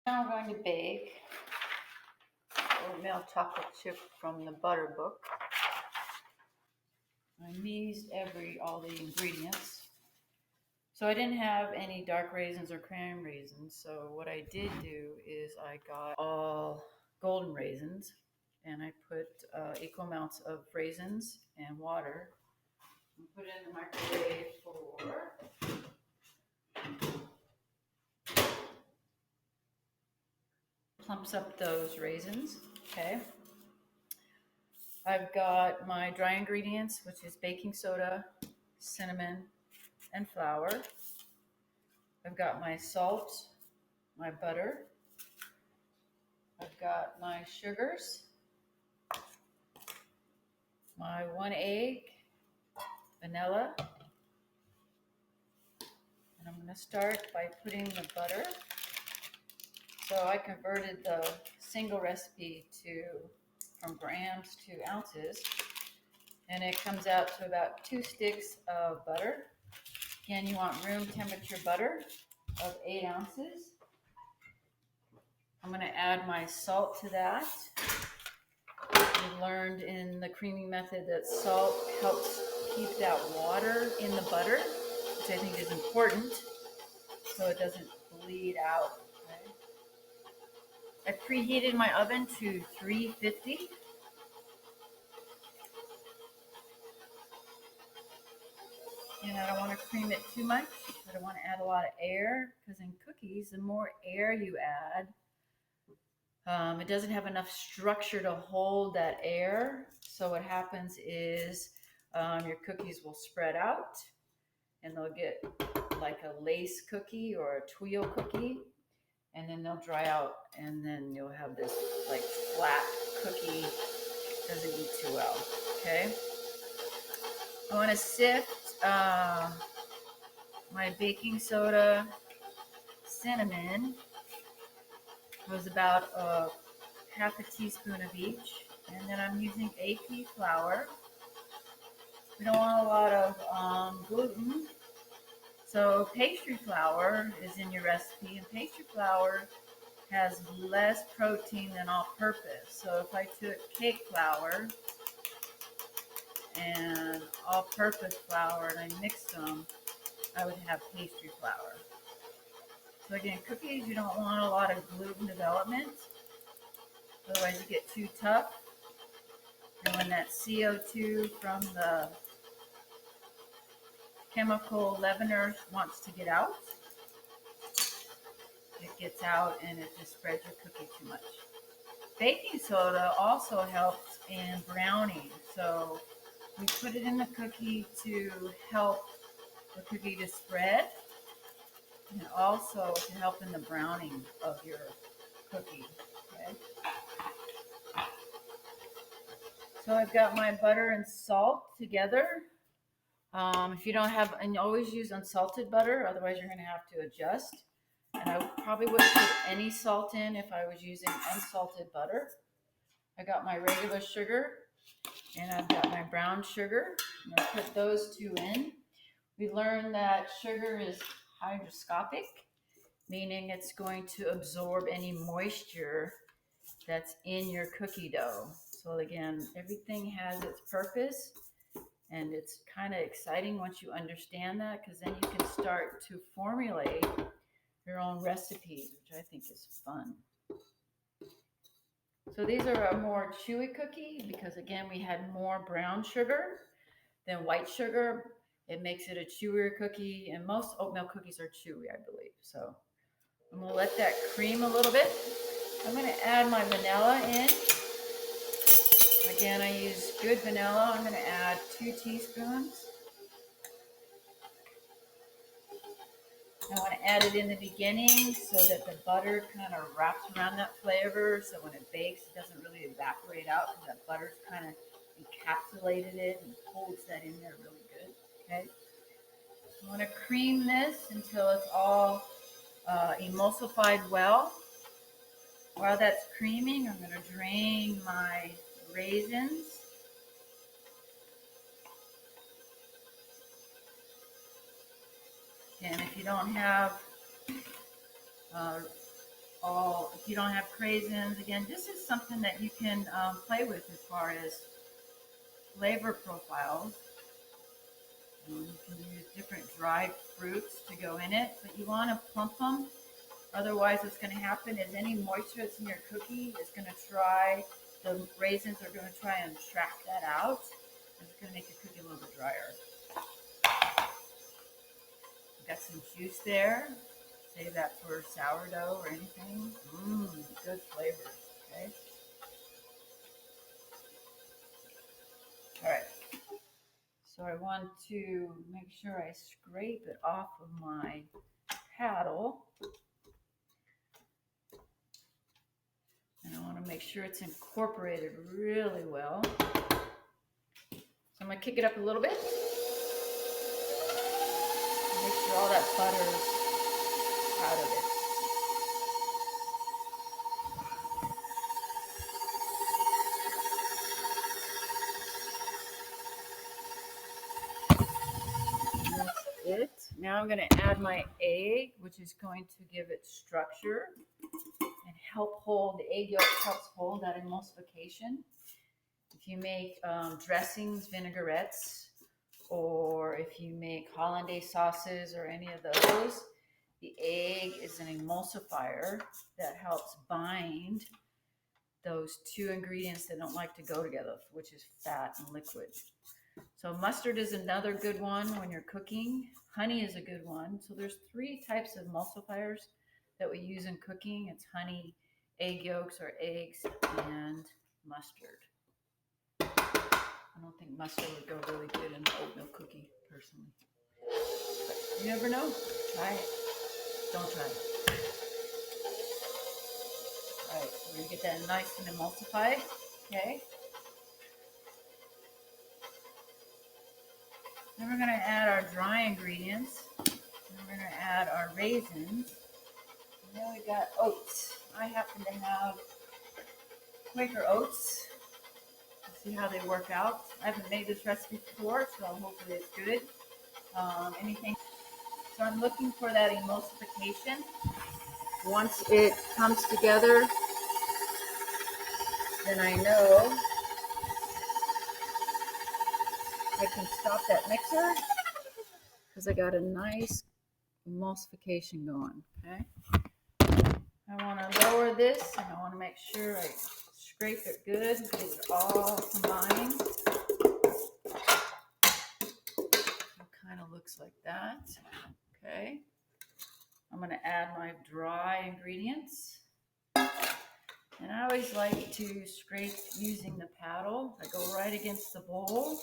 Now I'm going to bake oatmeal chocolate chip from the butter book. I meased all the ingredients. So I didn't have any dark raisins or cran raisins. So what I did do is I got all golden raisins and I put equal amounts of raisins and water and put it in the microwave for plumps up those raisins. Okay. I've got my dry ingredients, which is baking soda, cinnamon, and flour. I've got my salt, my butter. I've got my sugars, my 1 egg, vanilla. And I'm going to start by putting the butter. So I converted the single recipe from grams to ounces. And it comes out to about 2 sticks of butter. Again, you want room temperature butter of 8 ounces. I'm going to add my salt to that. We learned in the creaming method that salt helps keep that water in the butter, which I think is important, so it doesn't bleed out. Okay. I preheated my oven to 350. And I don't want to cream it too much. I don't want to add a lot of air, because in cookies, the more air you add, it doesn't have enough structure to hold that air. So what happens is your cookies will spread out and they'll get like a lace cookie or a tuile cookie, and then they'll dry out and then you'll have this like flat cookie. Doesn't eat too well. Okay. I want to sift my baking soda, cinnamon. It was about half a teaspoon of each. And then I'm using AP flour. We don't want a lot of gluten. So pastry flour is in your recipe, and pastry flour has less protein than all-purpose. So if I took cake flour and all-purpose flour and I mixed them, I would have pastry flour. So again, cookies, you don't want a lot of gluten development, otherwise you get too tough. And when that CO2 from the chemical leavener wants to get out, it gets out and it just spreads your cookie too much. Baking soda also helps in browning. So we put it in the cookie to help the cookie to spread, and also to help in the browning of your cookie. Okay. So I've got my butter and salt together. If you don't have, and you always use unsalted butter, otherwise you're going to have to adjust. And I probably wouldn't put any salt in if I was using unsalted butter. I got my regular sugar and I've got my brown sugar. I'm going to put those two in. We learned that sugar is hygroscopic, meaning it's going to absorb any moisture that's in your cookie dough. So again, everything has its purpose, and it's kind of exciting once you understand that, because then you can start to formulate your own recipes, which I think is fun. So these are a more chewy cookie because, again, we had more brown sugar than white sugar. It makes it a chewier cookie, and most oatmeal cookies are chewy, I believe. So I'm going to let that cream a little bit. I'm going to add my vanilla in. Again, I use good vanilla. I'm going to add 2 teaspoons. I want to add it in the beginning so that the butter kind of wraps around that flavor, so when it bakes, it doesn't really evaporate out, because that butter's kind of encapsulated it and holds that in there really good. Okay. I want to cream this until it's all emulsified well. While that's creaming, I'm going to drain my raisins. And if you don't have all, if you don't have craisins, again, this is something that you can play with as far as flavor profiles. You can use different dried fruits to go in it, but you want to plump them. Otherwise, what's going to happen is any moisture that's in your cookie is going to try, the raisins are going to try and track that out. And it's going to make your cookie a little bit drier. Got some juice there. Save that for sourdough or anything. Good flavor. Okay. All right. So I want to make sure I scrape it off of my paddle. And I want to make sure it's incorporated really well. So I'm going to kick it up a little bit. Make sure all that butter is out of it. It. Now I'm going to add my egg, which is going to give it structure and help hold, the egg yolk helps hold that emulsification. If you make dressings, vinaigrettes, or if you make hollandaise sauces or any of those, the egg is an emulsifier that helps bind those two ingredients that don't like to go together, which is fat and liquid. So mustard is another good one when you're cooking. Honey is a good one. So there's 3 types of emulsifiers that we use in cooking. It's honey, egg yolks or eggs, and mustard. I don't think mustard would go really good in an oatmeal cookie, personally. But you never know. Try it. Don't try it. All right, so we're going to get that nice and emulsified. Okay. Then we're going to add our dry ingredients. Then we're going to add our raisins. And then we got oats. I happen to have Quaker oats. Let's see how they work out. I haven't made this recipe before, so hopefully it's good. Anything. So I'm looking for that emulsification. Once it comes together, then I know I can stop that mixer because I got a nice emulsification going. Okay. I want to lower this and I want to make sure I scrape it good and get it all combined. It kind of looks like that. Okay. I'm going to add my dry ingredients. And I always like to scrape using the paddle. I go right against the bowl.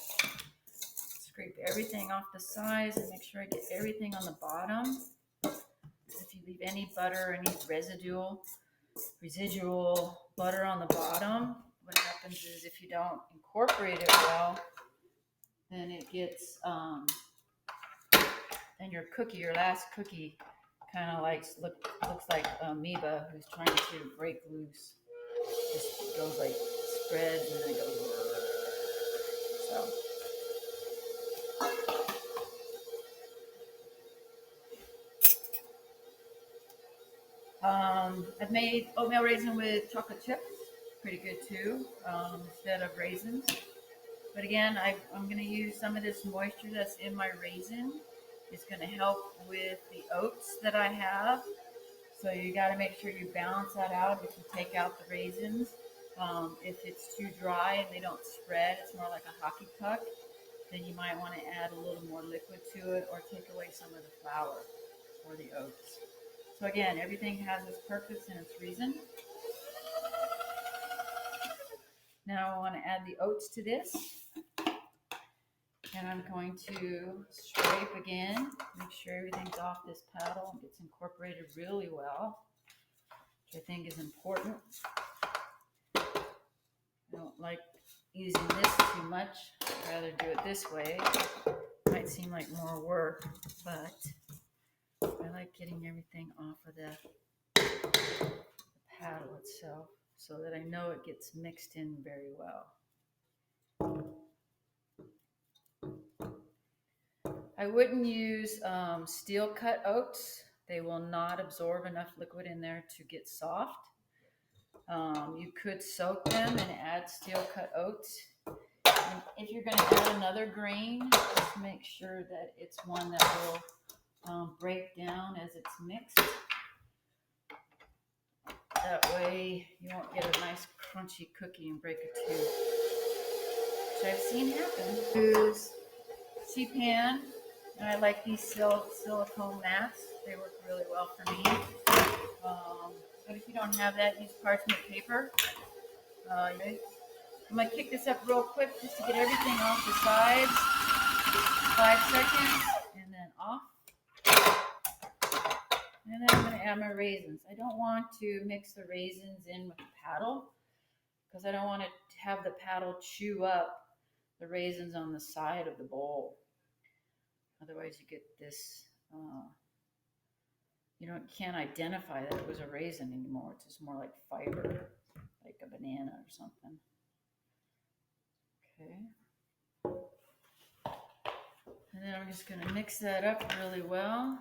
Scrape everything off the sides and make sure I get everything on the bottom. If you leave any butter or any residual butter on the bottom, what happens is if you don't incorporate it well, then it gets, then your cookie, your last cookie, kind of like looks like amoeba who's trying to break loose. Just goes like spreads and then it goes. So. I've made oatmeal raisin with chocolate chips, pretty good too, instead of raisins. But again, I'm going to use some of this moisture that's in my raisin. It's going to help with the oats that I have. So you got to make sure you balance that out if you take out the raisins. If it's too dry and they don't spread, it's more like a hockey puck, then you might want to add a little more liquid to it or take away some of the flour or the oats. So again, everything has its purpose and its reason. Now I want to add the oats to this. And I'm going to scrape again, make sure everything's off this paddle and gets incorporated really well, which I think is important. I don't like using this too much. I'd rather do it this way. It might seem like more work, but I like getting everything off of the paddle itself so that I know it gets mixed in very well. I wouldn't use steel cut oats They will not absorb enough liquid in there to get soft. You could soak them and add steel cut oats. And if you're going to add another grain, just make sure that it's one that will break down as it's mixed. That way you won't get a nice crunchy cookie and break a tube, which I've seen happen. Use C-pan, and I like these silicone mats. They work really well for me. But if you don't have that, use parchment paper. I'm going to kick this up real quick just to get everything off the sides. 5 seconds, and then off. And then I'm going to add my raisins. I don't want to mix the raisins in with the paddle because I don't want to have the paddle chew up the raisins on the side of the bowl. Otherwise you get this, can't identify that it was a raisin anymore. It's just more like fiber, like a banana or something. Okay. And then I'm just going to mix that up really well.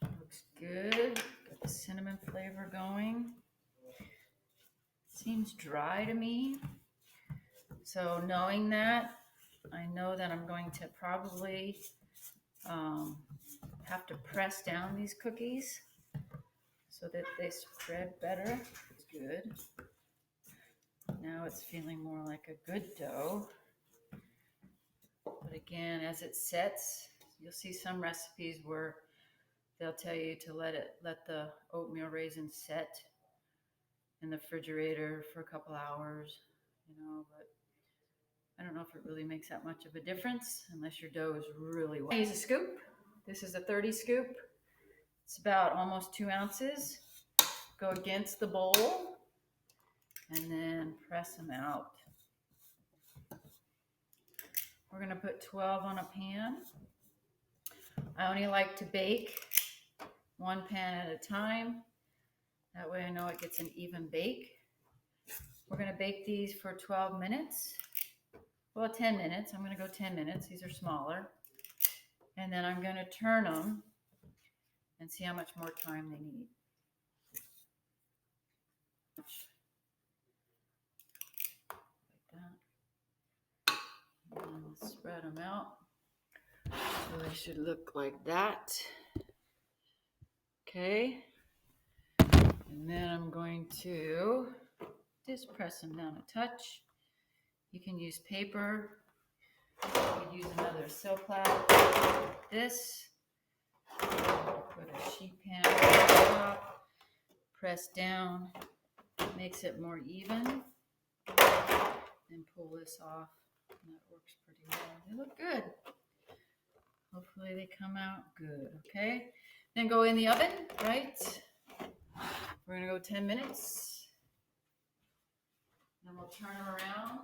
Looks good. Got the cinnamon flavor going. Seems dry to me. So knowing that, I know that I'm going to probably have to press down these cookies so that they spread better. It's good. Now it's feeling more like a good dough. But again, as it sets, you'll see some recipes where they'll tell you to let the oatmeal raisin set in the refrigerator for a couple hours, but I don't know if it really makes that much of a difference unless your dough is really wet. I use a scoop. This is a 30 scoop. It's about almost 2 ounces. Go against the bowl and then press them out. We're going to put 12 on a pan. I only like to bake 1 pan at a time. That way I know it gets an even bake. We're going to bake these for 12 minutes. Well, 10 minutes. I'm going to go 10 minutes. These are smaller. And then I'm going to turn them and see how much more time they need. Like that. And we'll spread them out. So they should look like that. Okay. And then I'm going to just press them down a touch. You can use paper. You could use another silk pad. This. Put a sheet pan on top. Press down. Makes it more even. Then pull this off. And that works pretty well. They look good. Hopefully they come out good. Okay. Then go in the oven, right? We're going to go 10 minutes. Then we'll turn them around.